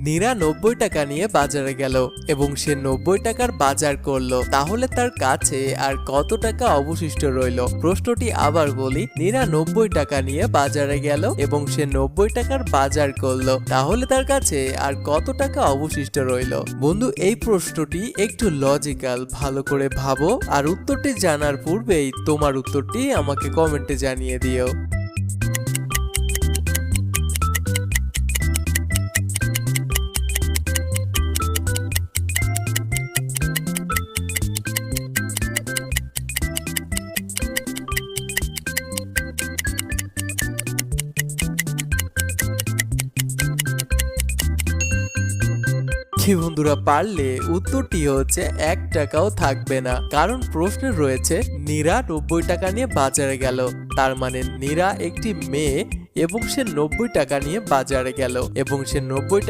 নীরা 90 টাকা নিয়ে বাজারে গেল এবং সে 90 টাকার বাজার করলো। তাহলে তার কাছে আর কত টাকা অবশিষ্ট রইল? প্রশ্নটি আবার বলি, নীরা 90 টাকা নিয়ে বাজারে গেল এবং সে 90 টাকার বাজার করলো। তাহলে তার কাছে আর কত টাকা অবশিষ্ট রইল? বন্ধু, এই প্রশ্নটি একটু লজিক্যাল, ভালো করে ভাবো আর উত্তরটি জানার পূর্বেই তোমার উত্তরটি আমাকে কমেন্টে জানিয়ে দিও। কি বন্ধুরা, পারলে উত্তরটি হচ্ছে 1 টাকাও থাকবে না, কারণ প্রশ্নে রয়েছে নীরা 90 টাকা নিয়ে বাজারে গেল। তার মানে নীরা একটি মেয়ে এবং সে 90 টাকা নিয়ে বাজারে গেল এবং সে 90 টাকা